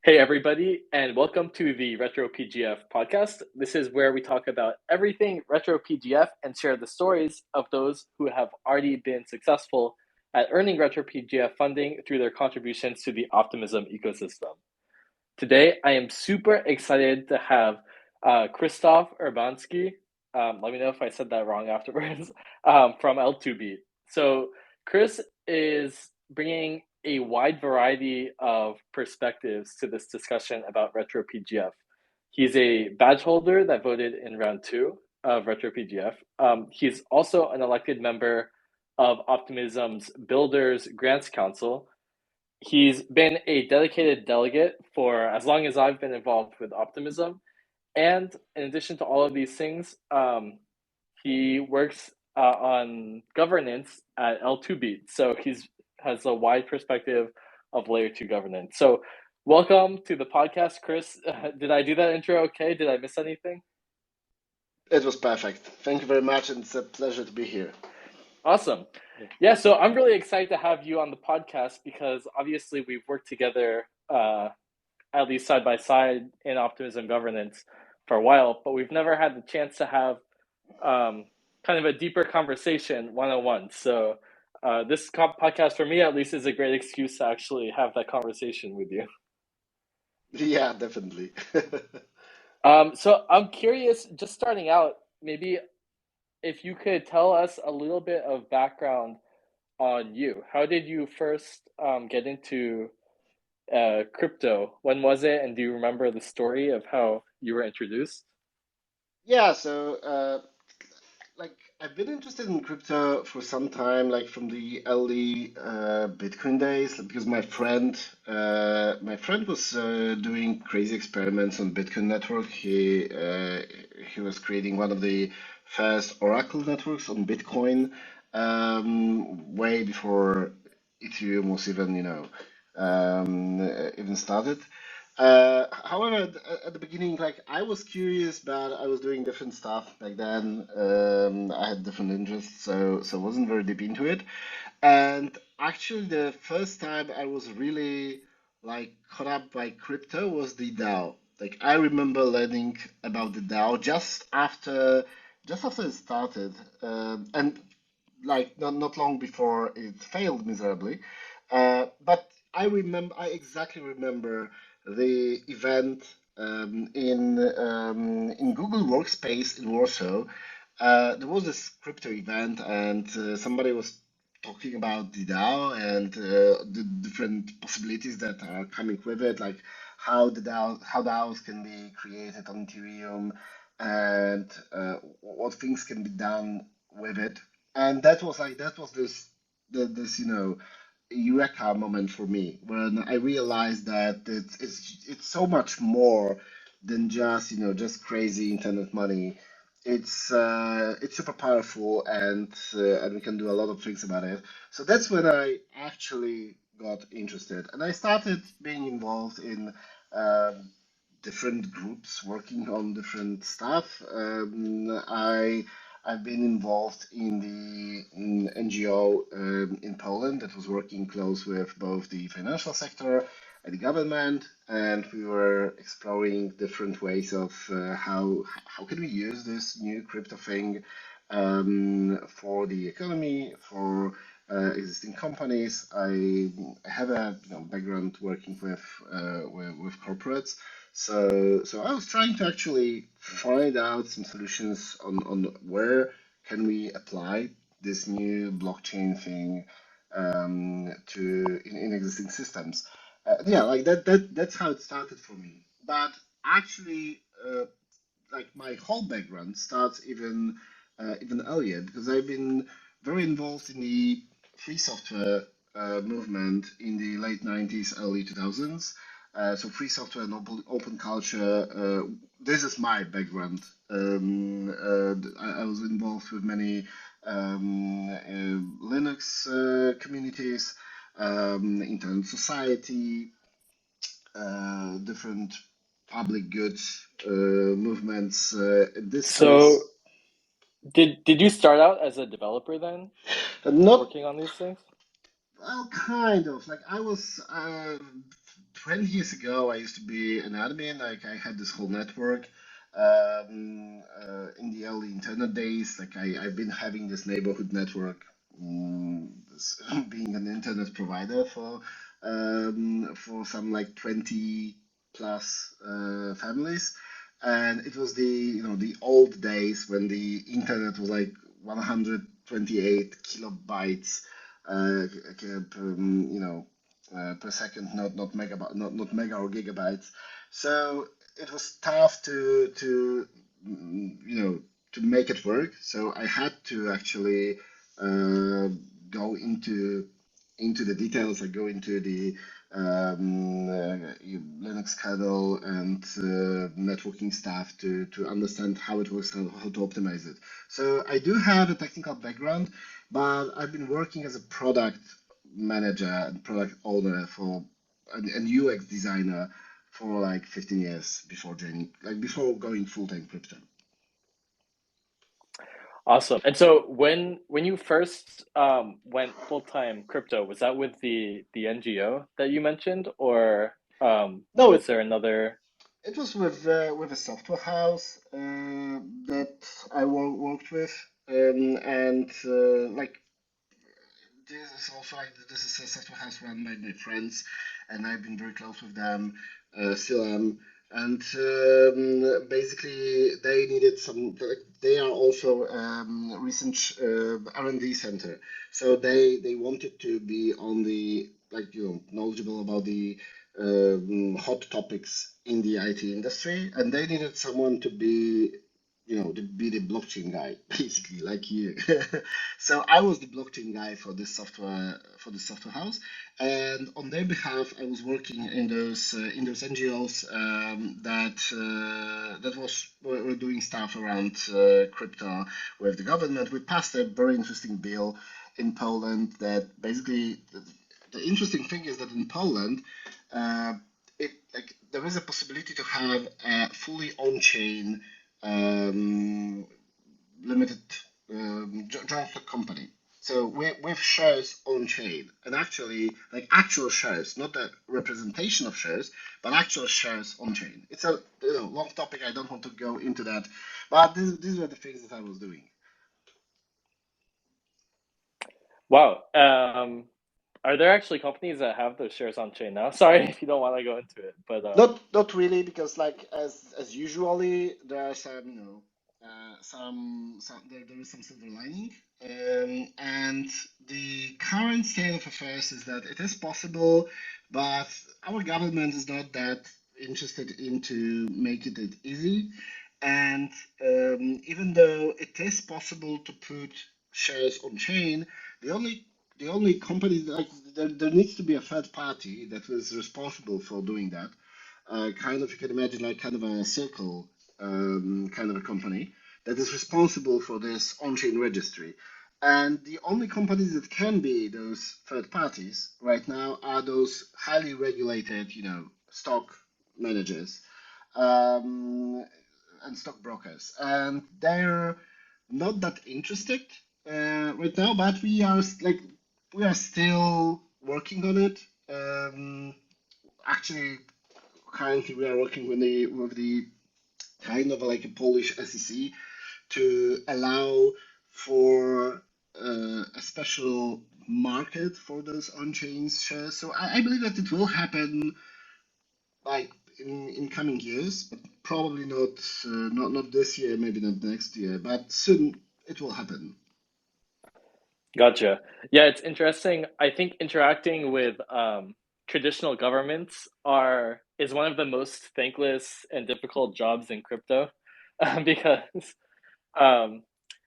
Hey, everybody, and welcome to the RetroPGF podcast. This is where we talk about everything RetroPGF and share the stories of those who have already been successful at earning RetroPGF funding through their contributions to the Optimism ecosystem. Today, I am super excited to have Krzysztof Urbanski. Let me know if I said that wrong afterwards, from L2BEAT. So, Chris is bringing a wide variety of perspectives to this discussion about RetroPGF. He's a badge holder that voted in round 2 of RetroPGF. He's also an elected member of Optimism's Builders Grants Council. He's been a dedicated delegate for as long as I've been involved with Optimism. And in addition to all of these things, he works on governance at L2BEAT. So has a wide perspective of layer 2 governance. So welcome to the podcast, Chris. Did I do that intro okay? Did I miss anything? It was perfect. Thank you very much, and it's a pleasure to be here. Awesome. Yeah, so I'm really excited to have you on the podcast because obviously we've worked together at least side by side in Optimism governance for a while, but we've never had the chance to have kind of a deeper conversation one-on-one. So this podcast for me at least is a great excuse to actually have that conversation with you. Yeah, definitely. So I'm curious, just starting out, maybe if you could tell us a little bit of background on you. How did you first get into crypto? When was it? And do you remember the story of how you were introduced? Yeah, so I've been interested in crypto for some time, like from the early Bitcoin days, because my friend was doing crazy experiments on Bitcoin network. He was creating one of the first Oracle networks on Bitcoin, way before Ethereum was even started. However, at the beginning, like I was curious, but I was doing different stuff back then. I had different interests, so I wasn't very deep into it. And actually, the first time I was really like caught up by crypto was the DAO. Like I remember learning about the DAO just after it started, and like not long before it failed miserably. But I exactly remember the event in Google Workspace in Warsaw. There was this crypto event, and somebody was talking about the DAO and the different possibilities that are coming with it, like how DAOs can be created on Ethereum, and what things can be done with it. And that was this eureka moment for me when I realized that it's so much more than just crazy internet money. It's super powerful, and we can do a lot of things about it. So that's when I actually got interested, and I started being involved in um, different groups working on different stuff. I've been involved in the NGO in Poland that was working close with both the financial sector and the government, and we were exploring different ways of how can we use this new crypto thing for the economy, for existing companies. I have a background working with corporates, so I was trying to actually find out some solutions on where can we apply this new blockchain thing in existing systems. Yeah, like that's how it started for me. But actually, like my whole background starts even earlier because I've been very involved in the free software movement in the late 90s, early 2000s. So free software and open culture. This is my background. I was involved with many Linux communities, Internet Society, different public goods movements. In this So space, did you start out as a developer then, not working on these things? well, kind of like I was 20 years ago, I used to be an admin. Like I had this whole network. In the early internet days, like I've been having this neighborhood network, being an internet provider for some like 20 plus families. And it was the old days when the internet was like 128 kilobytes per second, not megabyte, not mega or gigabytes. So it was tough to make it work. So I had to actually go into the details. I go into the Linux kernel and networking stuff to understand how it works and how to optimize it. So I do have a technical background, but I've been working as a product manager and product owner for and UX designer for like 15 years before joining, like before going full-time crypto. Awesome. And so when you first went full time crypto, was that with the NGO that you mentioned, or No, was there another? it was with a software house that I worked with, and like this is also like this is a software house run by my friends, and I've been very close with them, still am. And basically, they needed some. They are also research R&D center, so they wanted to be on the like knowledgeable about the hot topics in the IT industry, and they needed someone to be to be the blockchain guy, basically, like you. So I was the blockchain guy for this software house, and on their behalf, I was working in those NGOs that were doing stuff around crypto with the government. We passed a very interesting bill in Poland that basically the interesting thing is that in Poland, uh, it like there is a possibility to have a fully on-chain um, limited joint stock company. So with shares on chain, and actually like actual shares, not a representation of shares, but actual shares on chain. It's a long topic. I don't want to go into that, but these were the things that I was doing. Wow. Are there actually companies that have those shares on chain now? Sorry if you don't want to go into it, but Not really, because like as usually there are some there is some silver lining, and the current state of affairs is that it is possible, but our government is not that interested into making it easy, and even though it is possible to put shares on chain, the only the only company like there needs to be a third party that is responsible for doing that, kind of you can imagine like kind of a circle kind of a company that is responsible for this on-chain registry. And the only companies that can be those third parties right now are those highly regulated, stock managers um, and stockbrokers. And they're not that interested right now, but we are still working on it. Actually, currently we are working with the kind of like a Polish SEC to allow for a special market for those on-chain shares. So I believe that it will happen like in coming years, but probably not this year, maybe not next year, but soon it will happen. gotcha. Yeah, it's interesting. I think interacting with traditional governments are is one of the most thankless and difficult jobs in crypto, because um,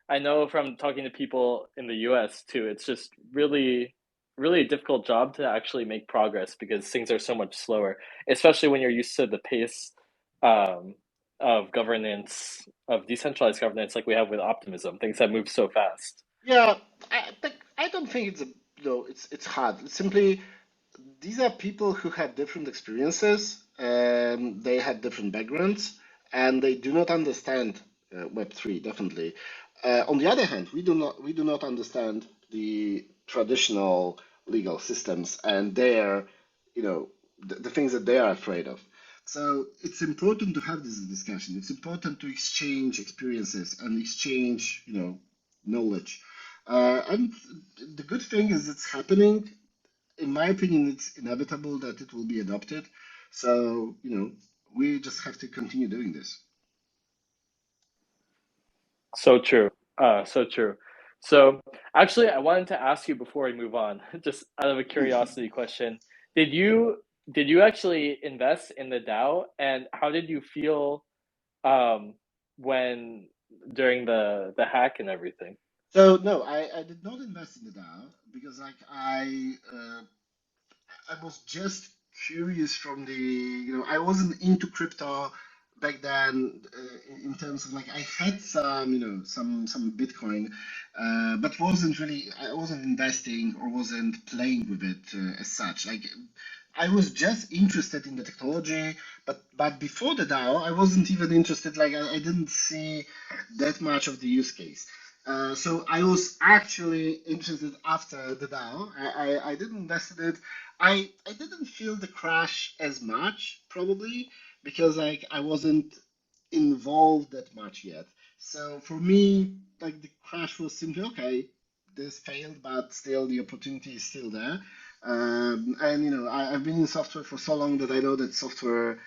I know from talking to people in the US too, it's just really a difficult job to actually make progress because things are so much slower, especially when you're used to the pace um, of governance, of decentralized governance like we have with Optimism, things that move so fast. Yeah, I don't think it's hard. It's simply these are people who have different experiences, they have different backgrounds, and they do not understand Web3, definitely. On the other hand, we do not understand the traditional legal systems and their, you know, the things that they are afraid of. So it's important to have this discussion. It's important to exchange experiences and exchange, knowledge. And the good thing is it's happening. In my opinion, it's inevitable that it will be adopted. So, we just have to continue doing this. So true. So true. So actually, I wanted to ask you before we move on, just out of a curiosity question, did you did you actually invest in the DAO, and how did you feel um, when during the hack and everything? So no, I did not invest in the DAO because like I was just curious from I wasn't into crypto back then in terms of like I had some, some Bitcoin, but I wasn't investing or wasn't playing with it as such. Like I was just interested in the technology, but before the DAO, I wasn't even interested. Like I didn't see that much of the use case. So I was actually interested after the DAO. I didn't invest in it. I didn't feel the crash as much probably because like I wasn't involved that much yet. So for me, like the crash was simply okay. This failed, but still the opportunity is still there. And I've been in software for so long that I know that software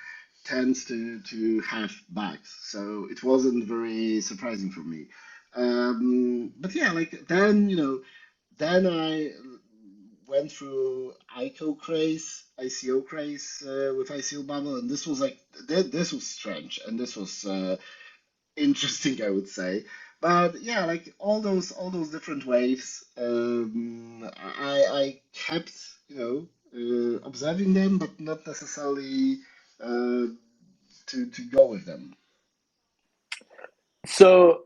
tends to have bugs. So it wasn't very surprising for me. But yeah, like then I went through ICO craze with ICO bubble, and this was like this was strange, and this was interesting, I would say. But yeah, like all those different waves, I kept observing them, but not necessarily uh, to go with them. So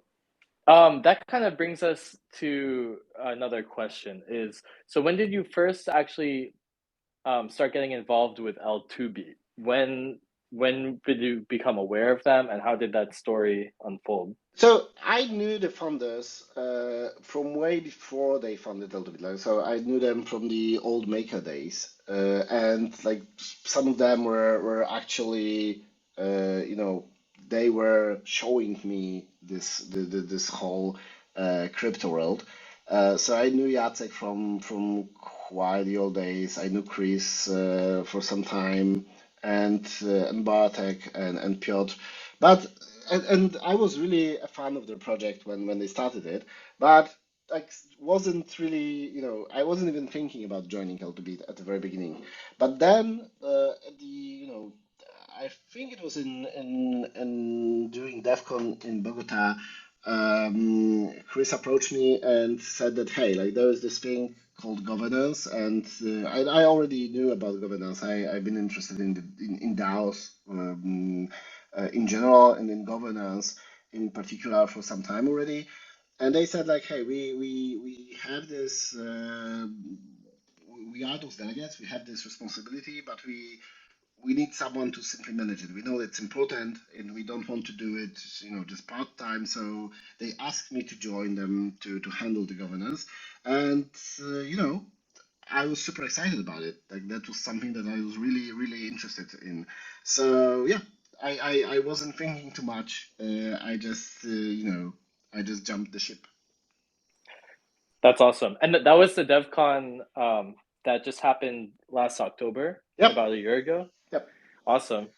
that kind of brings us to another question is, so when did you first actually start getting involved with L2BEAT? When did you become aware of them, and how did that story unfold? So I knew the founders from way before they founded L2BEAT. So I knew them from the old Maker days, and like some of them were actually, you know, they were showing me this whole crypto world. So I knew Jacek from quite the old days. I knew Chris for some time, and Bartek and Piotr. But and I was really a fan of their project when they started it, but like wasn't really, I wasn't even thinking about joining L2Beat at the very beginning. But then at the, I think it was in during DEF CON in Bogota, Chris approached me and said that hey, like there is this thing called governance, and I already knew about governance. I've been interested in DAOs in general and in governance in particular for some time already. And they said like, hey, we have this, we are those delegates, we have this responsibility, but we need someone to simply manage it. We know it's important, and we don't want to do it, just part time. So they asked me to join them to handle the governance, and I was super excited about it. Like that was something that I was really, really interested in. So yeah, I wasn't thinking too much. I just, I just jumped the ship. That's awesome. And that was the DevCon that just happened last October, Yep, about a year ago. yep. Awesome.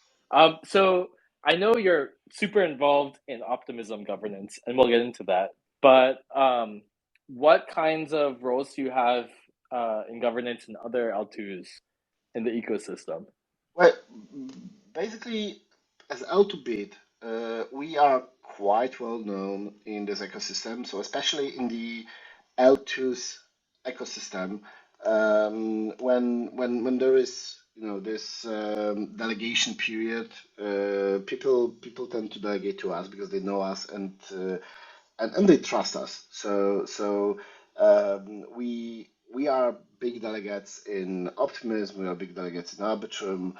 So I know you're super involved in Optimism governance, and we'll get into that. But what kinds of roles do you have in governance and other L2s in the ecosystem? Well, basically, as L2Bit, we are quite well known in this ecosystem. So especially in the L2's ecosystem, when there is this delegation period, people tend to delegate to us because they know us and they trust us. So we are big delegates in Optimism. We are big delegates in Arbitrum.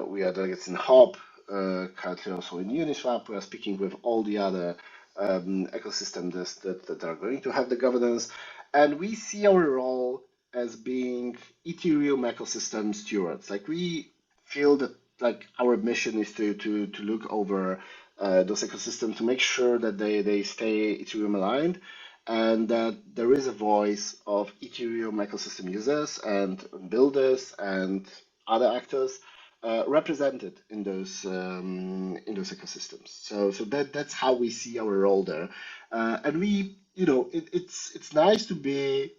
We are delegates in Hop. Currently also in Uniswap. We are speaking with all the other ecosystems that are going to have the governance, and we see our role. as being Ethereum ecosystem stewards. Like we feel that like our mission is to look over those ecosystems to make sure that they stay Ethereum aligned and that there is a voice of Ethereum ecosystem users and builders and other actors represented in those ecosystems. So that's how we see our role there, and we it's nice to be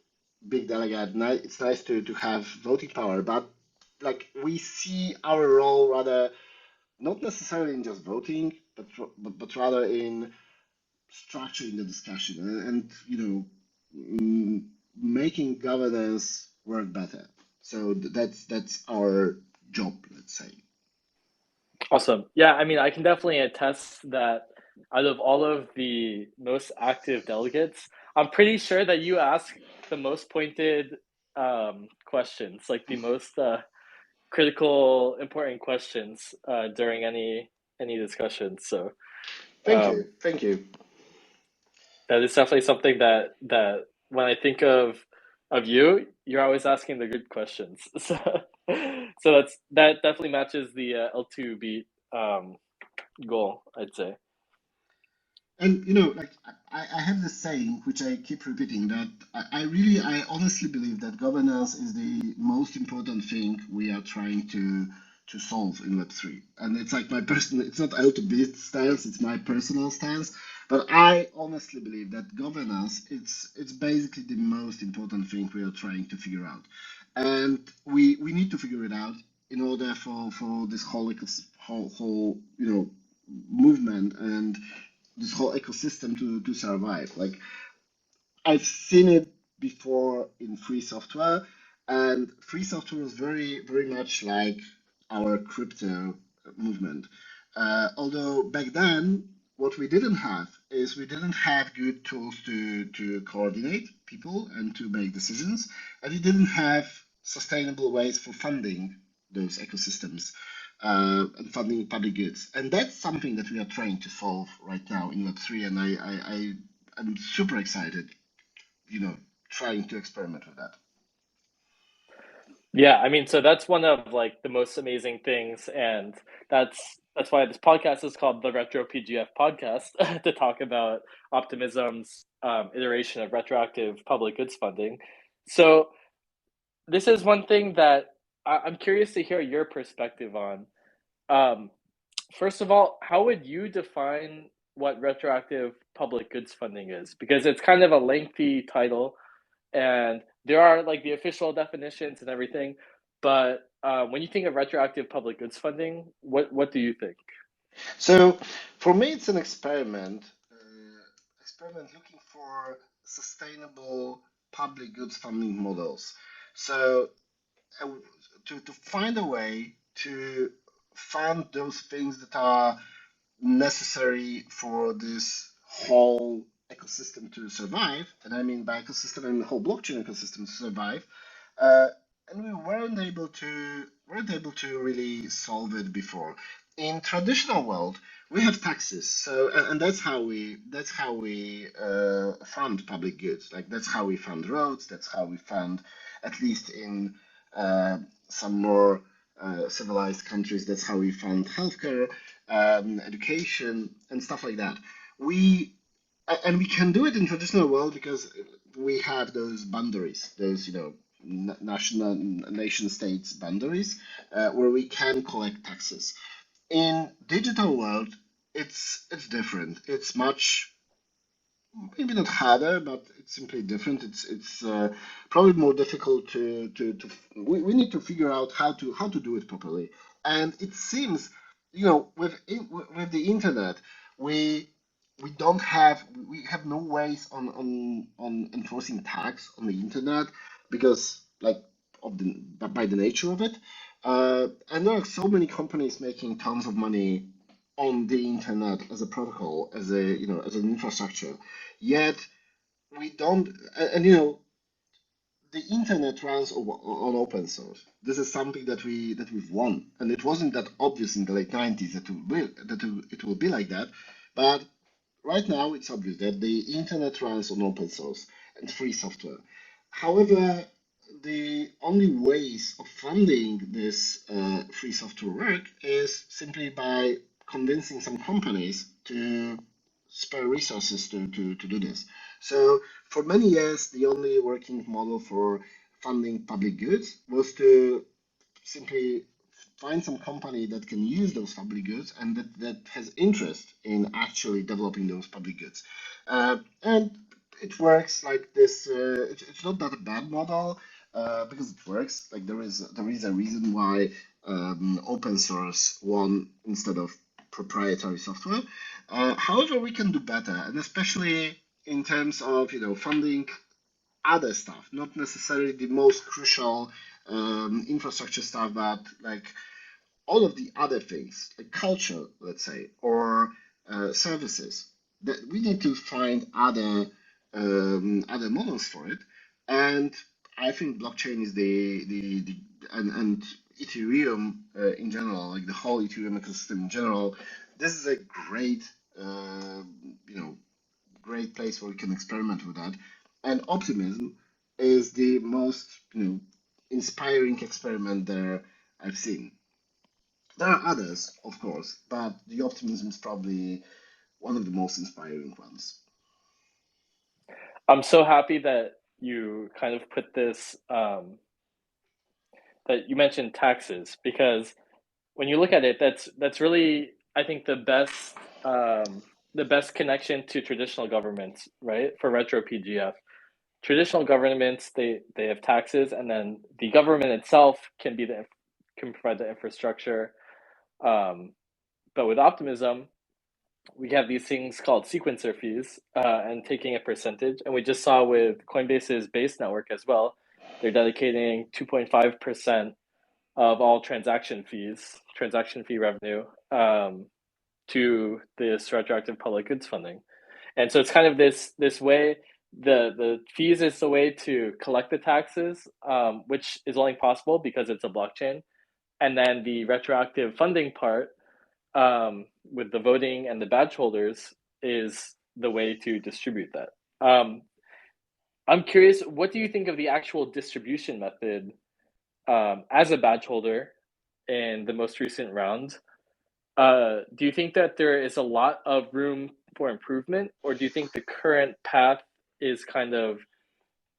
big delegate. It's nice to have voting power, but like we see our role rather not necessarily in just voting, but rather in structuring the discussion and making governance work better. So that's our job, let's say. Awesome. Yeah, I mean, I can definitely attest that out of all of the most active delegates, I'm pretty sure that you ask the most pointed questions, like the most critical, important questions during any discussion. So Thank you, um, thank you. that is definitely something that when I think of you, you're always asking the good questions. So that definitely matches the L2BEAT goal, I'd say. And like I have this saying which I keep repeating that I honestly believe that governance is the most important thing we are trying to solve in Web3. And it's like my personal, it's not out to beat stance, it's my personal stance. But I honestly believe that governance it's basically the most important thing we are trying to figure out. And we need to figure it out in order for this whole movement and this whole ecosystem to survive. Like I've seen it before in free software, and free software is very much like our crypto movement. Although back then, what we didn't have is we didn't have good tools to coordinate people and to make decisions, and we didn't have sustainable ways for funding those ecosystems and funding public goods. And that's something that we are trying to solve right now in Web3, and I'm super excited trying to experiment with that. Yeah, I mean, so that's one of like the most amazing things, and that's why this podcast is called the Retro PGF podcast to talk about Optimism's iteration of retroactive public goods funding. So this is one thing that I'm curious to hear your perspective on. Um, First of all, how would you define what retroactive public goods funding is? Because it's kind of a lengthy title, and there are like the official definitions and everything. But when you think of retroactive public goods funding, what do you think? So for me, it's an experiment looking for sustainable public goods funding models. So uh, to find a way to fund those things that are necessary for this whole ecosystem to survive, and I mean by ecosystem, I mean the whole blockchain ecosystem to survive, uh, and we weren't able to really solve it before. In traditional world, we have taxes, so and that's how we fund public goods. Like that's how we fund roads. That's how we fund, at least in some more civilized countries. That's how we fund healthcare, education, and stuff like that. We and we can do it in traditional world because we have those boundaries, those national nation states boundaries where we can collect taxes. In digital world, it's different. It's much maybe not harder, but it's simply different. It's probably more difficult to we need to figure out how to do it properly. And it seems, with the internet, we we have no ways on enforcing tax on the internet because like of the by the nature of it. And there are so many companies making tons of money on the internet as a protocol, as a as an infrastructure. Yet we don't, and the internet runs on open source. This is something that we've won, and it wasn't that obvious in the late 90s it will be like that. But right now, it's obvious that the internet runs on open source and free software. However, the only ways of funding this free software work is simply by convincing some companies to spare resources to do this. So for many years, the only working model for funding public goods was to simply find some company that can use those public goods and that has interest in actually developing those public goods. And it works like this. It's not that a bad model because it works. Like there is a reason why open source won instead of proprietary software. However, we can do better, and especially in terms of funding other stuff, not necessarily the most crucial infrastructure stuff, but like all of the other things, like culture, let's say, or services. That we need to find other models for it, and I think blockchain is the and Ethereum in general, like the whole Ethereum ecosystem in general. This is a great you know great place where we can experiment with that. And Optimism is the most, inspiring experiment there I've seen. There are others, of course, but the Optimism is probably one of the most inspiring ones. I'm so happy that you kind of put this, that you mentioned taxes, because when you look at it, that's really, I think, the best connection to traditional governments, right? For RetroPGF, traditional governments, they have taxes, and then the government itself can provide the infrastructure. Um, but with Optimism, we have these things called sequencer fees, and taking a percentage. And we just saw with Coinbase's base network as well, they're dedicating 2.5% of all transaction fee revenue, to this retroactive public goods funding. And so it's kind of this way. The fees is the way to collect the taxes, which is only possible because it's a blockchain. And then the retroactive funding part, with the voting and the badge holders, is the way to distribute that. I'm curious, what do you think of the actual distribution method, as a badge holder in the most recent round? Do you think that there is a lot of room for improvement, or do you think the current path is kind of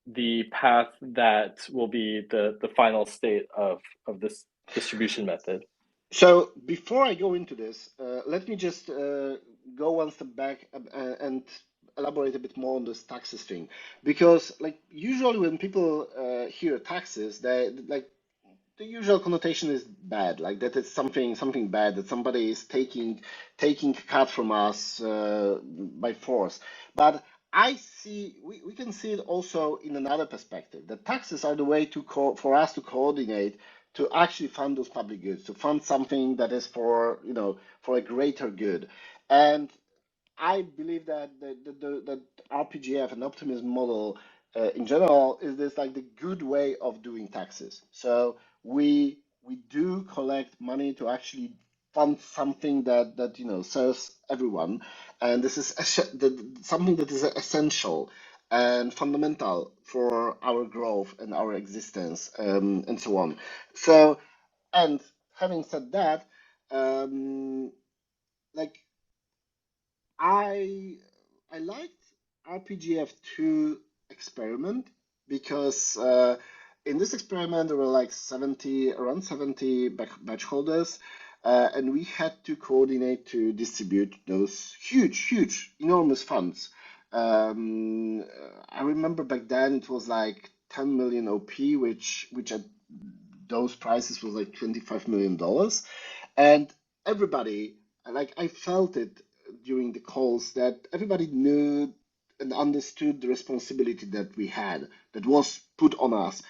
the path that will be the final state of this distribution method? So before I go into this, let me just go one step back and elaborate a bit more on this taxes thing, because like usually when people hear taxes, they like the usual connotation is bad, like that it's something bad, that somebody is taking cut from us by force. But we can see it also in another perspective, that taxes are the way for us to coordinate to actually fund those public goods, to fund something that is for a greater good. And I believe that the RPGF and optimism model in general is this like the good way of doing taxes. So we do collect money to actually fund something that serves everyone, and this is something that is essential and fundamental for our growth and our existence, and so on. So, and having said that, um, like I I liked RPGF2 experiment because in this experiment there were like around 70 batch holders, and we had to coordinate to distribute those huge, enormous funds. I remember back then it was like 10 million OP, which at those prices was like $25 million, and everybody, like I felt it during the calls, that everybody knew and understood the responsibility that we had, that was put on us,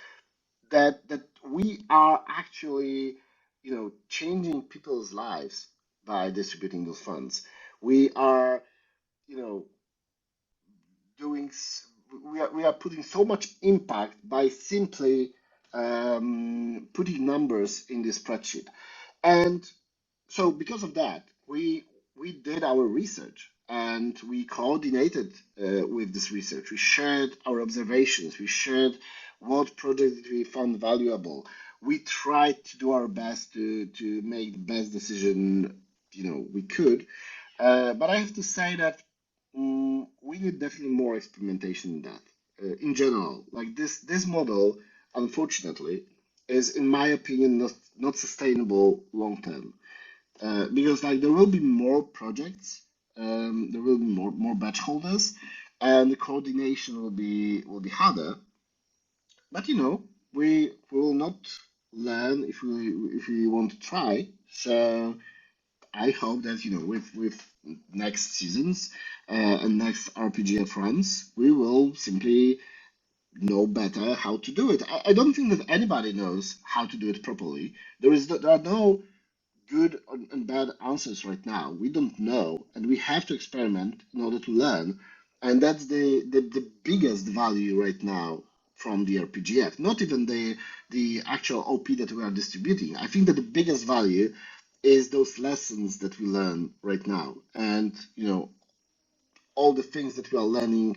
that we are actually changing people's lives by distributing those funds. We are you know doing we are putting so much impact by simply putting numbers in this spreadsheet. And so because of that, we did our research and we coordinated with this research. We shared our observations. We shared what projects did we found valuable. We tried to do our best to make the best decision, we could. But I have to say that we need definitely more experimentation in that. In general, like this model, unfortunately, is, in my opinion, not sustainable long term. Because like there will be more projects, there will be more batch holders, and the coordination will be harder. But we will not learn if we want to try. So I hope that with next seasons and next RPGF runs, we will simply know better how to do it. I don't think that anybody knows how to do it properly. There are no good and bad answers right now. We don't know, and we have to experiment in order to learn. And that's the biggest value right now from the RPGF. Not even the actual OP that we are distributing. I think that the biggest value is those lessons that we learn right now, and all the things that we are learning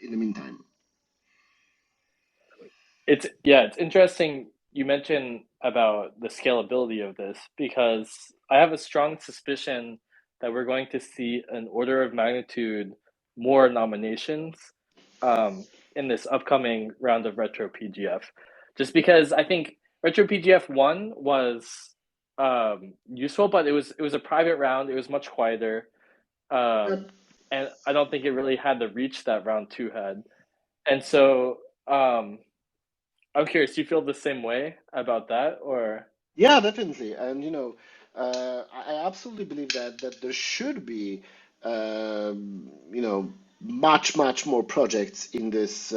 in the meantime. It's interesting you mentioned about the scalability of this because I have a strong suspicion that we're going to see an order of magnitude more nominations um, in this upcoming round of Retro PGF. Just because I think Retro PGF one was useful, but it was a private round. It was much quieter, Yep. and I don't think it really had the reach that round two had. And so I'm curious, do you feel the same way about that, or? Yeah, definitely. And I absolutely believe that there should be much more projects in this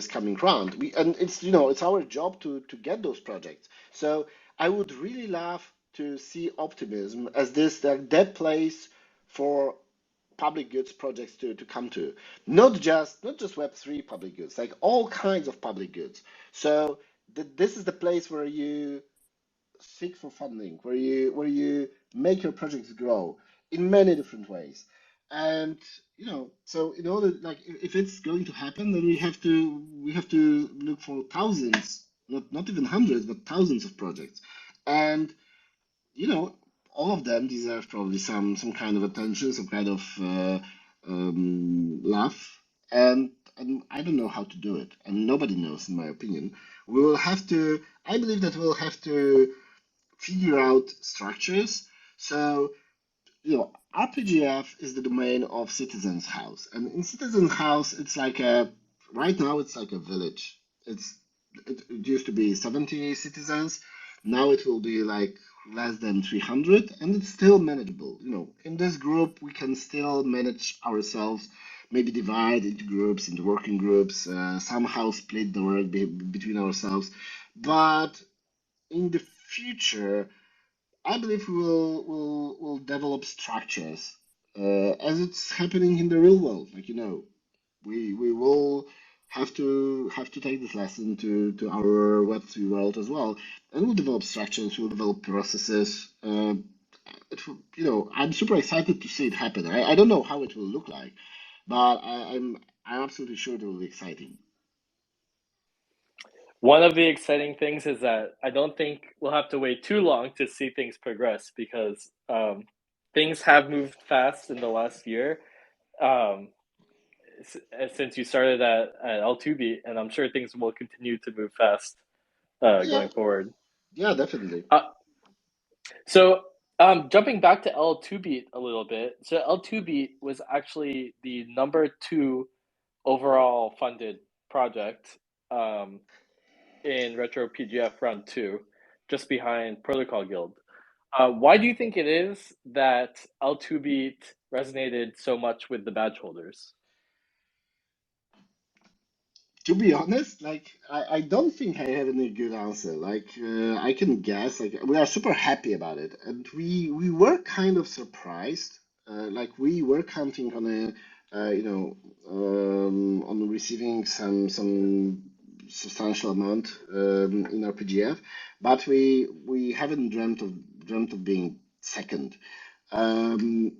coming round. And it's our job to get those projects. So I would really love to see Optimism as this that place for public goods projects to come to. Not just Web3 public goods, like all kinds of public goods. So this is the place where you seek for funding, where you make your projects grow in many different ways. And so in order, like, if it's going to happen, then we have to look for thousands, not even hundreds, but thousands of projects. And you know, all of them deserve probably some kind of attention, some kind of laugh. And I don't know how to do it, and nobody knows, in my opinion. We will have to. I believe that we'll have to figure out structures. So, RPGF is the domain of Citizens House, and in Citizens House, it's like a right now it's like a village. It used to be 70 citizens. Now it will be like less than 300, and it's still manageable. In this group, we can still manage ourselves. Maybe divide into groups, into working groups, somehow split the work between ourselves. But in the future, I believe we'll develop structures as it's happening in the real world. Like we will have to take this lesson to our Web3 world as well, and we'll develop structures, we'll develop processes. I'm super excited to see it happen. I don't know how it will look like, but I'm absolutely sure it will be exciting. One of the exciting things is that I don't think we'll have to wait too long to see things progress because things have moved fast in the last year um, since you started at L2BEAT, and I'm sure things will continue to move fast Yeah, going forward. yeah, definitely. Uh, so jumping back to L2BEAT a little bit, so L2BEAT was actually the number two overall funded project um, in Retro PGF Round 2, just behind Protocol Guild. Why do you think it is that L2Beat resonated so much with the badge holders? To be honest, like I don't think I have any good answer. Like I can guess. Like we are super happy about it, and we were kind of surprised. Like we were counting on on receiving some substantial amount in our PGF, but we haven't dreamt of being second. Um,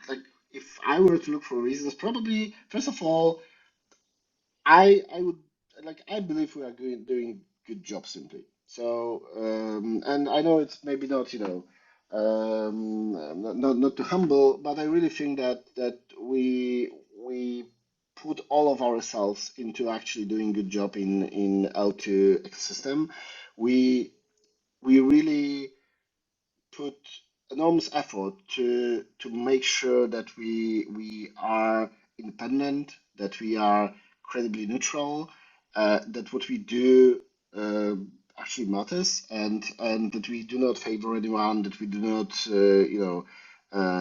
like if I were to look for reasons, probably first of all, I would like I believe we are doing good job simply. So and I know it's maybe not not too humble, but I really think that we put all of ourselves into actually doing good job in L2 ecosystem. We we really put enormous effort to make sure that we are independent, that we are credibly neutral, that what we do uh, actually matters, and that we do not favor anyone, that we do not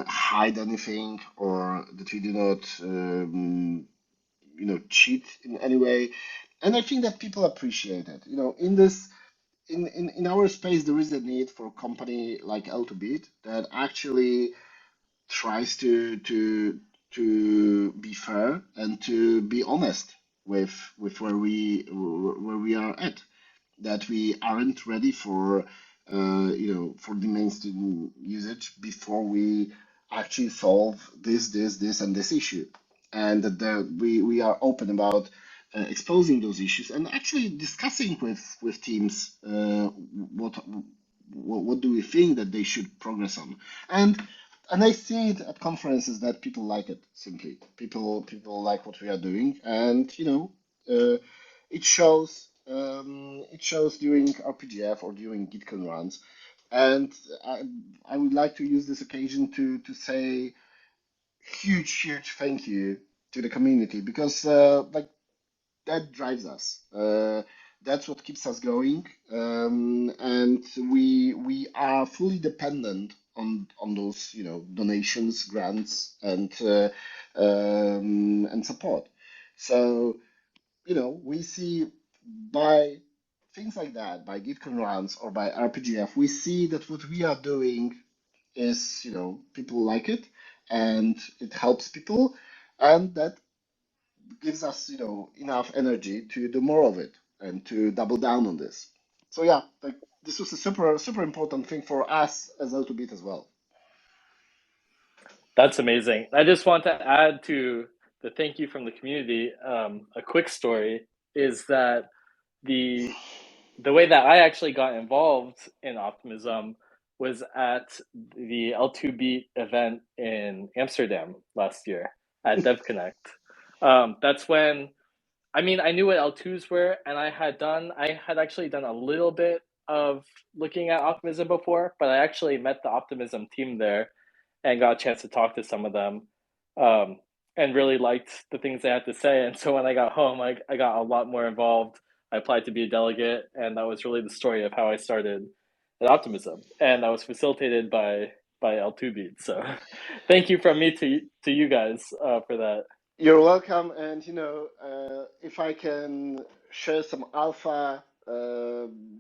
hide anything, or that we do not cheat in any way. And I think that people appreciate it. In this in our space, there is a need for a company like L2BEAT that actually tries to be fair and to be honest with where we are at. That we aren't ready for for the mainstream usage before we actually solve this and this issue, and that we are open about exposing those issues and actually discussing with teams what do we think that they should progress on. And I see it at conferences that people like it simply. People like what we are doing, and it shows during RPGF or during GitCon runs. And I, I would like to use this occasion to say huge thank you to the community, because like that drives us. That's what keeps us going, and we are fully dependent on those donations, grants, and support. So we see by things like that, by GitCon runs or by RPGF, we see that what we are doing is people like it, and it helps people, and that gives us, enough energy to do more of it and to double down on this. So yeah, like this was a super important thing for us as L2Beat as well. That's amazing. I just want to add to the thank you from the community. A quick story is that the the way that I actually got involved in Optimism was at the L2Beat event in Amsterdam last year at DevConnect. That's when, I mean, I knew what L2s were, and I had actually done a little bit of looking at Optimism before, but I actually met the Optimism team there and got a chance to talk to some of them, um, and really liked the things they had to say. And so when I got home, I got a lot more involved. I applied to be a delegate, and that was really the story of how I started at Optimism. And that was facilitated by L2Beat. So thank you from me to you guys for that. You're welcome, and if I can share some alpha,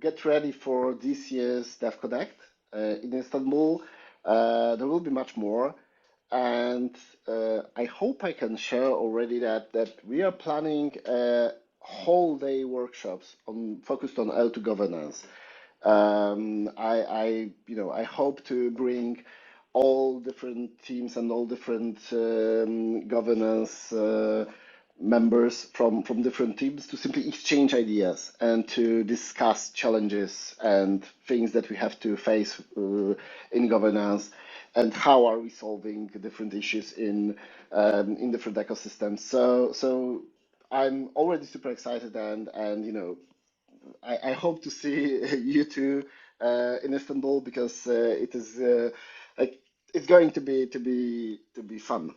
get ready for this year's DevConnect in Istanbul. There will be much more, and I hope I can share already that we are planning whole day workshops focused on L2 governance. I hope to bring all different teams and all different governance members from different teams to simply exchange ideas and to discuss challenges and things that we have to face in governance, and how are we solving different issues in different ecosystems. So I'm already super excited, and I hope to see you too in Istanbul, because it is like it's going to be fun.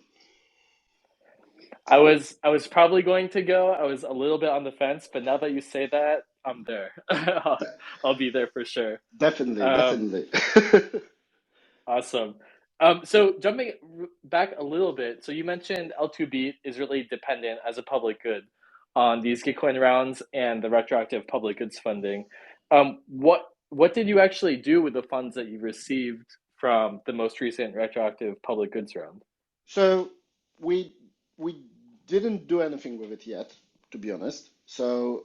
I was probably going to go. I was a little bit on the fence, but now that you say that, I'm there. De- I'll be there for sure. Definitely, Um, definitely. Awesome. So jumping back a little bit, so you mentioned L2Beat is really dependent as a public good on these Gitcoin rounds and the retroactive public goods funding. What did you actually do with the funds that you received from the most recent retroactive public goods round? So we we didn't do anything with it yet, to be honest. So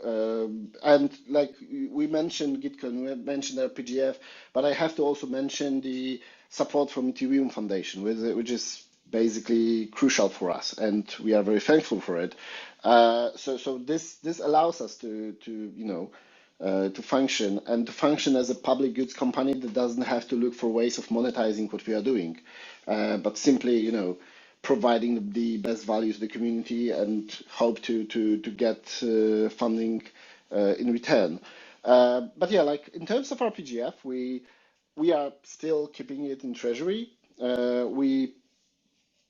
and like we mentioned Gitcoin, we mentioned RPGF, but I have to also mention the support from Ethereum Foundation, which is basically crucial for us, and we are very thankful for it. So this allows us to function and to function as a public goods company that doesn't have to look for ways of monetizing what we are doing, but simply providing the best value to the community and hope to get funding in return. But yeah, like in terms of RPGF, we are still keeping it in treasury. We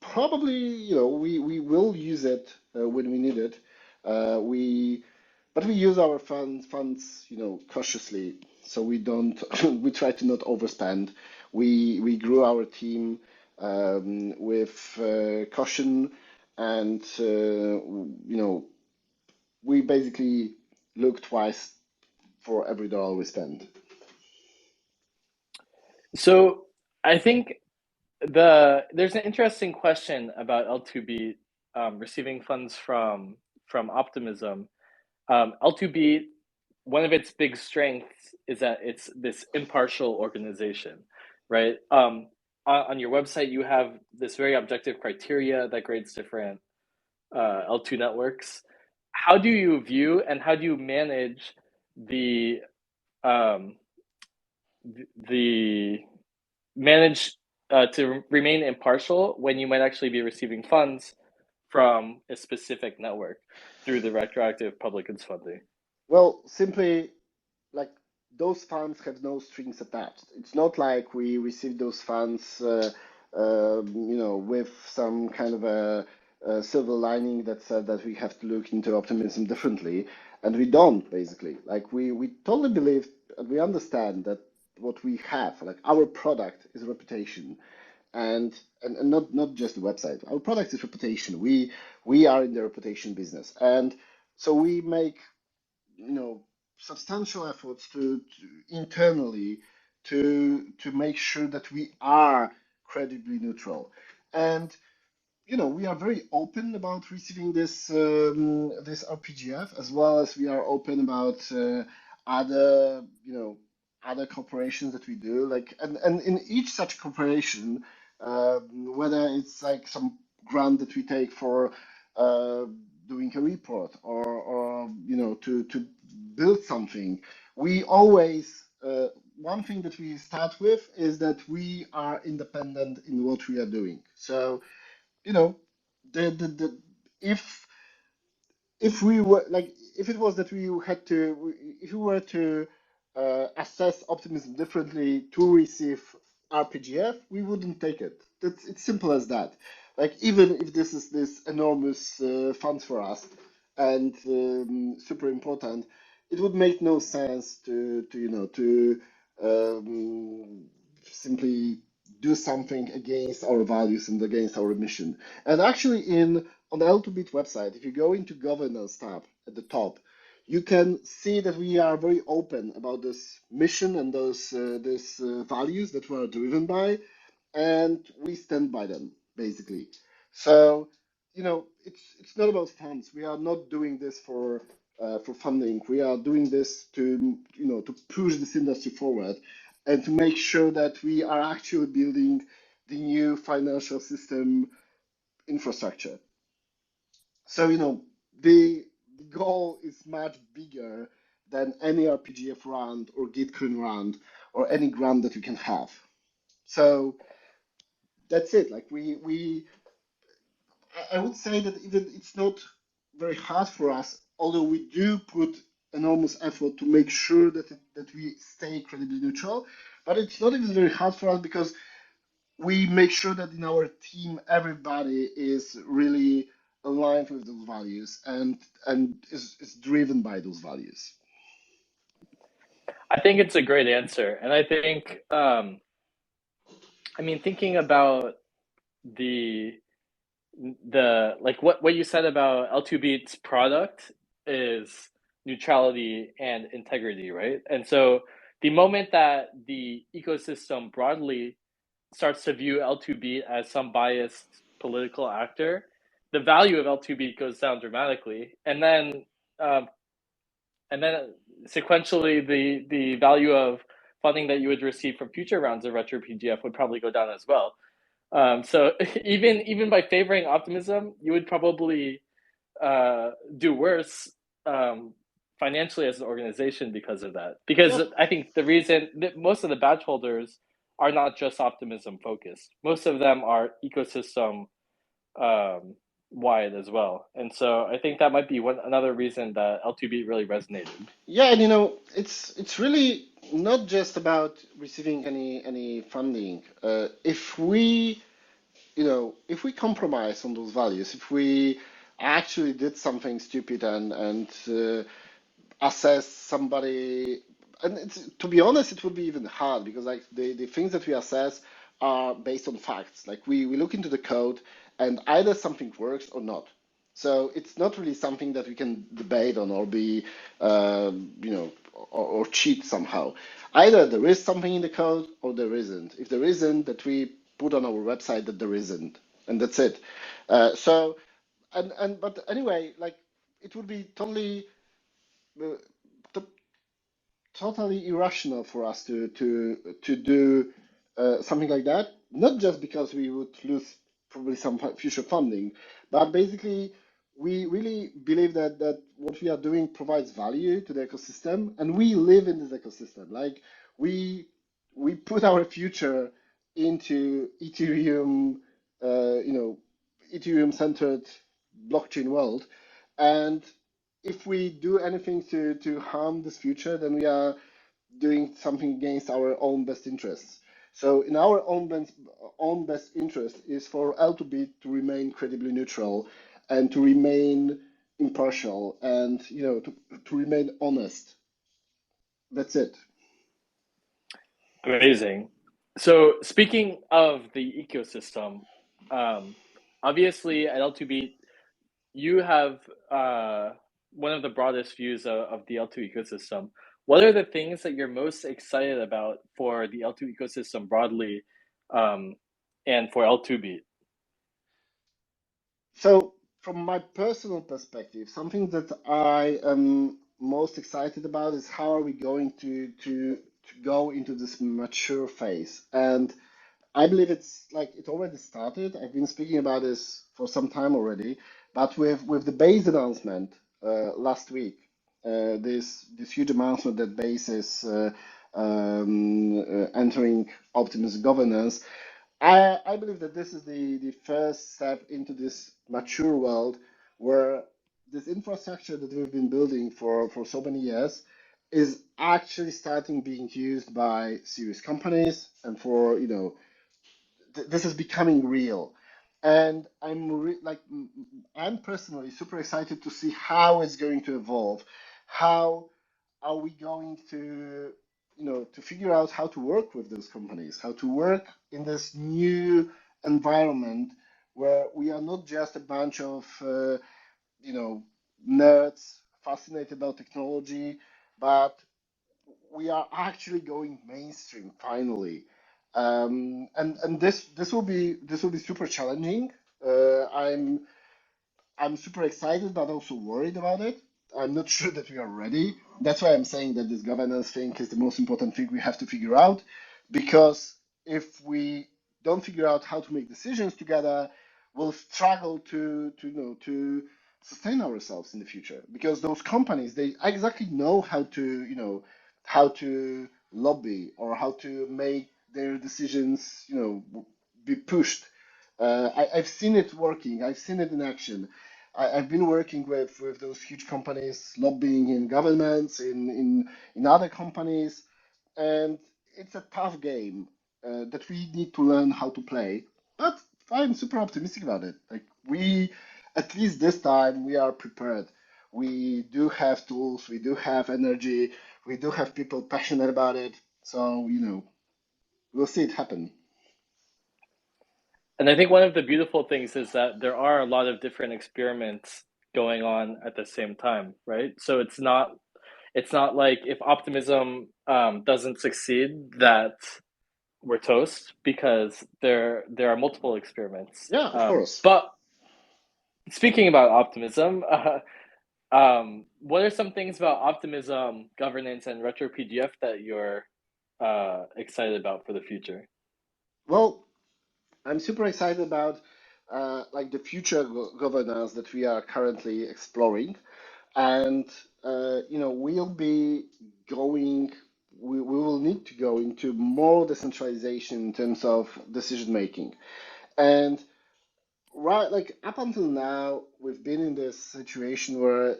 probably, we will use it when we need it. We but we use our funds, cautiously, so we don't we try to not overspend. We grew our team with caution, and we basically look twice for every dollar we spend. So I think there's an interesting question about L2BEAT receiving funds from Optimism. L2BEAT, one of its big strengths is that it's this impartial organization, right? On your website, you have this very objective criteria that grades different L2 networks. How do you view and how do you manage the um, the manage to remain impartial when you might actually be receiving funds from a specific network through the retroactive public goods funding? Well, simply, like, those funds have no strings attached. It's not like we receive those funds, with some kind of a silver lining that said that we have to look into optimism differently, and we don't basically. Like we totally believe and we understand that what we have, like our product, is reputation, and not just the website. Our product is reputation. We are in the reputation business, and so we make you know substantial efforts to internally to make sure that we are credibly neutral, and we are very open about receiving this RPGF, as well as we are open about other other corporations that we do, like, and in each such corporation, whether it's like some grant that we take for uh, doing a report, or to build something, we always one thing that we start with is that we are independent in what we are doing. So you know, the if we were like if it was that we had to if we were to assess optimism differently to receive RPGF, we wouldn't take it. It's simple as that. Like, even if this is this enormous funds for us and super important, it would make no sense to simply do something against our values and against our mission. And actually, on the L2BEAT website, if you go into governance tab at the top, you can see that we are very open about this mission and these values that we are driven by, and we stand by them basically. So, it's not about funds. We are not doing this for funding. We are doing this to push this industry forward and to make sure that we are actually building the new financial system infrastructure. So, the goal is much bigger than any RPGF round or Gitcoin round or any grant that you can have. So that's it. Like, I would say that even it's not very hard for us, although we do put enormous effort to make sure that we stay credibly neutral. But it's not even very hard for us because we make sure that in our team everybody is really aligned with those values and is driven by those values. I think it's a great answer. And I think, I mean, thinking about the like what you said about L2Beat's product is neutrality and integrity, right? And so the moment that the ecosystem broadly starts to view L2Beat as some biased political actor, the value of L2Beat goes down dramatically, um, and then sequentially the value of funding that you would receive from future rounds of RetroPGF would probably go down as well. So even by favoring optimism, you would probably do worse financially as an organization because of that. Because Yeah, I think the reason that most of the badge holders are not just optimism focused. Most of them are ecosystem um, wide as well. And so I think that might be another reason that L2B really resonated. yeah, and it's really not just about receiving any funding. If we if we compromise on those values, if we actually did something stupid and assess somebody, and to be honest, it would be even hard because like the things that we assess are based on facts. Like we look into the code and either something works or not. So it's not really something that we can debate on or be, or cheat somehow. Either there is something in the code or there isn't. If there isn't, that we put on our website that there isn't, and that's it. So and but anyway, like it would be uh, totally irrational for us to do something like that. Not just because we would lose probably some future funding, but basically we really believe that what we are doing provides value to the ecosystem, and we live in this ecosystem. Like we we put our future into Ethereum, Ethereum centered blockchain world, and if we do anything to harm this future, then we are doing something against our own best interests. So in our own best interest is for L2BEAT to remain credibly neutral and to remain impartial and to remain honest. That's it. Amazing. So speaking of the ecosystem, um, obviously at L2B, you have one of the broadest views of the L2 ecosystem. What are the things that you're most excited about for the L2 ecosystem broadly, um, and for L2B? So from my personal perspective, something that I am most excited about is how are we going to go into this mature phase. And I believe it's like it already started. I've been speaking about this for some time already, but with the base announcement last week, this huge announcement that base is entering Optimism governance. I believe that this is the first step into this mature world where this infrastructure that we've been building for so many years is actually starting being used by serious companies and for this is becoming real. And I'm personally super excited to see how it's going to evolve. How are we going to figure out how to work with those companies, how to work in this new environment where we are not just a bunch of you know nerds fascinated about technology, but we are actually going mainstream finally. And this will be super challenging. I'm super excited, but also worried about it. I'm not sure that we are ready. That's why I'm saying that this governance thing is the most important thing we have to figure out. Because if we don't figure out how to make decisions together, we'll struggle to sustain ourselves in the future. Because those companies, they exactly know how to lobby or how to make their decisions, be pushed. I've seen it working. I've seen it in action. I've been working with those huge companies, lobbying in governments, in other companies, and it's a tough game that we need to learn how to play. But I'm super optimistic about it. Like at least this time, we are prepared. We do have tools, we do have energy, we do have people passionate about it. So, we'll see it happen. And I think one of the beautiful things is that there are a lot of different experiments going on at the same time, right? So it's not like if optimism doesn't succeed that we're toast because there are multiple experiments. Yeah, of course. But speaking about optimism, what are some things about optimism, governance, and RetroPGF that you're excited about for the future? Well, I'm super excited about like the future governance that we are currently exploring, and we'll be going. We will need to go into more decentralization in terms of decision making, and right, like up until now, we've been in this situation where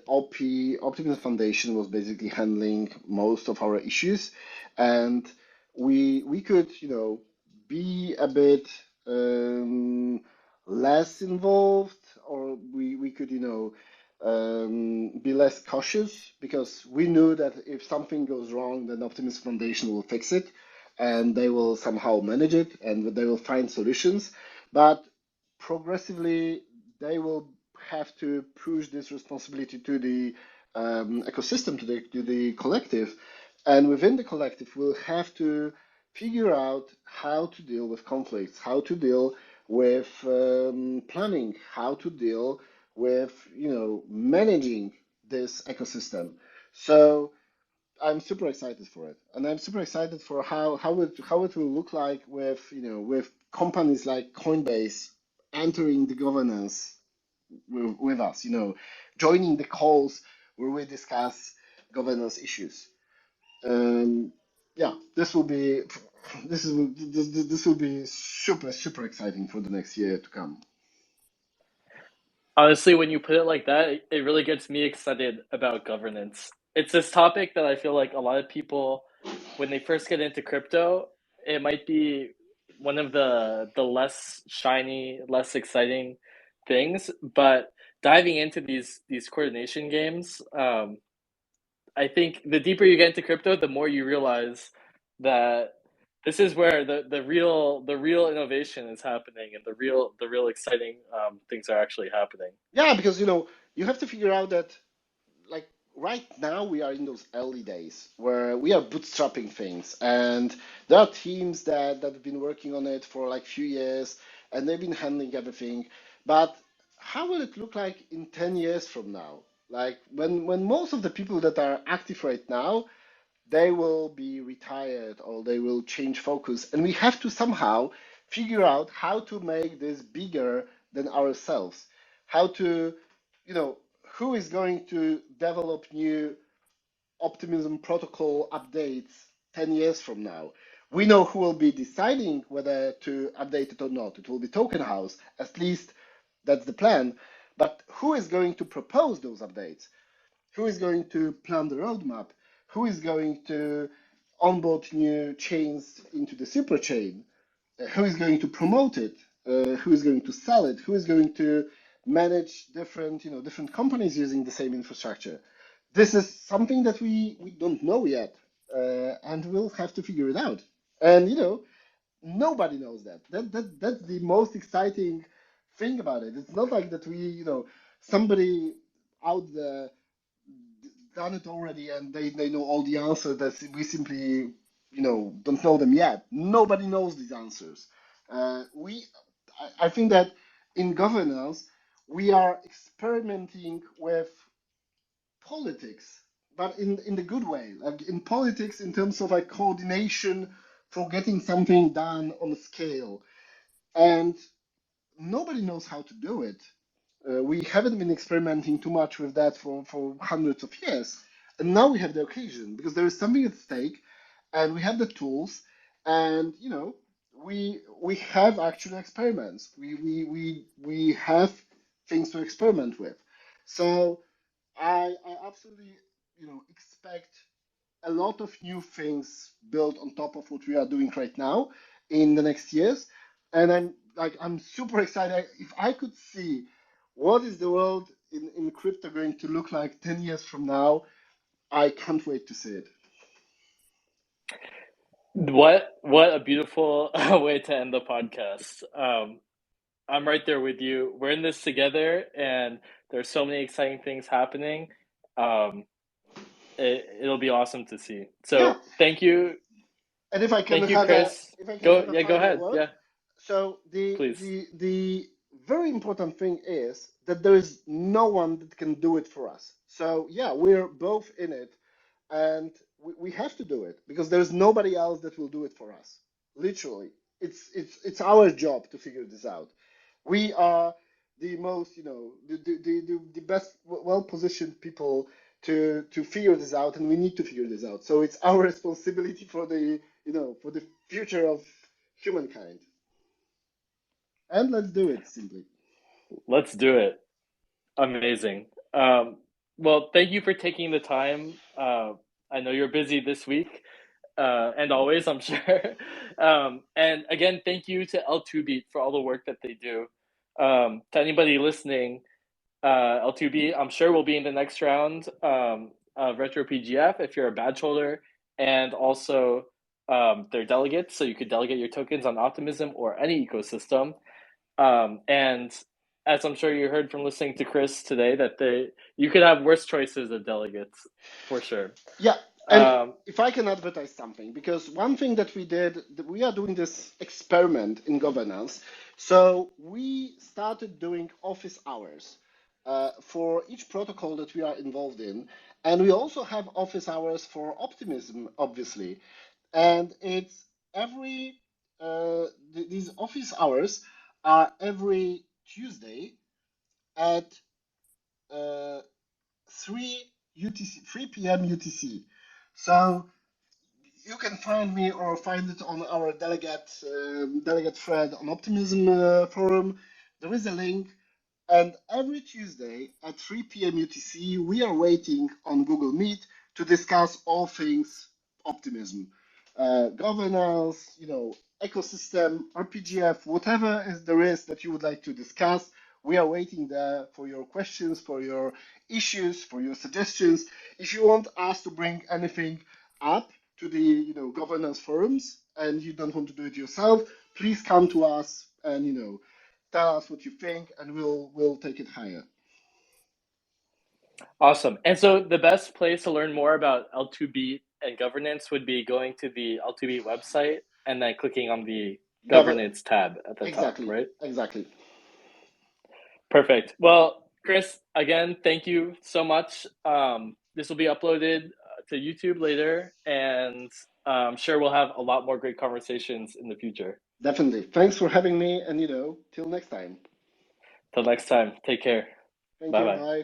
Optimism Foundation was basically handling most of our issues, and we could, be a bit um, less involved, or we could, be less cautious because we knew that if something goes wrong, then Optimism Foundation will fix it, and they will somehow manage it, and they will find solutions. But progressively they will have to push this responsibility to the ecosystem, to the collective, and within the collective, we'll have to figure out how to deal with conflicts, how to deal with planning, how to deal with managing this ecosystem. So I'm super excited for it, and I'm super excited for how it will look like with with companies like Coinbase entering the governance with us, joining the calls where we discuss governance issues. Um, yeah, this will be super exciting for the next year to come. Honestly, when you put it like that, it really gets me excited about governance. It's this topic that I feel like a lot of people, when they first get into crypto, it might be one of the less shiny, less exciting things. But diving into these coordination games, I think the deeper you get into crypto, the more you realize that this is where the real innovation is happening, and the real exciting things are actually happening. Yeah, because you have to figure out that like right now we are in those early days where we are bootstrapping things, and there are teams that have been working on it for like few years, and they've been handling everything. But how will it look like in 10 years from now, like when most of the people that are active right now, they will be retired or they will change focus, and we have to somehow figure out how to make this bigger than ourselves, how to you know who is going to develop new optimism protocol updates 10 years from now. We know who will be deciding whether to update it or not. It will be token house, at least that's the plan. But who is going to propose those updates? Who is going to plan the roadmap? Who is going to onboard new chains into the super chain? Who is going to promote it? Who is going to sell it? Who is going to manage different companies using the same infrastructure? This is something that we don't know yet, and we'll have to figure it out. And nobody knows that. That's the most exciting thing about it. It's not like that somebody out there done it already and they know all the answers that we simply don't know them yet. Nobody knows these answers. I think that in governance we are experimenting with politics, but in the good way, like in politics in terms of like coordination for getting something done on a scale, and nobody knows how to do it. We haven't been experimenting too much with that for hundreds of years. And now we have the occasion because there is something at stake, and we have the tools, and we have actual experiments. We have things to experiment with. So I absolutely expect a lot of new things built on top of what we are doing right now in the next years. And I'm super excited. If I could see what is the world in crypto going to look like 10 years from now, I can't wait to see it. What a beautiful way to end the podcast. I'm right there with you. We're in this together, and there's so many exciting things happening. Um, it'll be awesome to see. Yeah. So And if I can thank you, have Chris. a Go final ahead. word, Yeah, so please. the very important thing is that there is no one that can do it for us. So yeah, we're both in it, and we have to do it because there's nobody else that will do it for us. Literally, it's our job to figure this out. We are the most, the best, well-positioned people to figure this out, and we need to figure this out. So it's our responsibility for for the future of humankind. And let's do it simply. Let's do it. Amazing. Well, thank you for taking the time. I know you're busy this week, and always, I'm sure. And again, thank you to L2BEAT for all the work that they do. To anybody listening, L2B, I'm sure will be in the next round of RetroPGF if you're a badge holder, and also they're delegates, so you could delegate your tokens on Optimism or any ecosystem. And as I'm sure you heard from listening to Chris today, that you could have worse choices of delegates for sure. Yeah, and Um, if I can advertise something, because one thing that we did, we are doing this experiment in governance. So we started doing office hours for each protocol that we are involved in, and we also have office hours for Optimism, obviously. And it's these office hours are every Tuesday at uh, 3 p.m. UTC. So you can find me or find it on our delegate thread on Optimism forum. There is a link, and every Tuesday at 3 p.m. UTC, we are waiting on Google Meet to discuss all things optimism, governance, ecosystem, RPGF, whatever there is that you would like to discuss. We are waiting there for your questions, for your issues, for your suggestions. If you want us to bring anything up to the governance forums and you don't want to do it yourself, please come to us and tell us what you think, and we'll take it higher. awesome. And so the best place to learn more about L2B and governance would be going to the L2B website and then clicking on the Govern governance tab at the top, exactly, right? exactly. Perfect. Well, Chris, again, thank you so much. This will be uploaded to YouTube later, and I'm sure we'll have a lot more great conversations in the future. Definitely. Thanks for having me, and till next time. Till next time, take care. Thank Bye you. bye. Bye.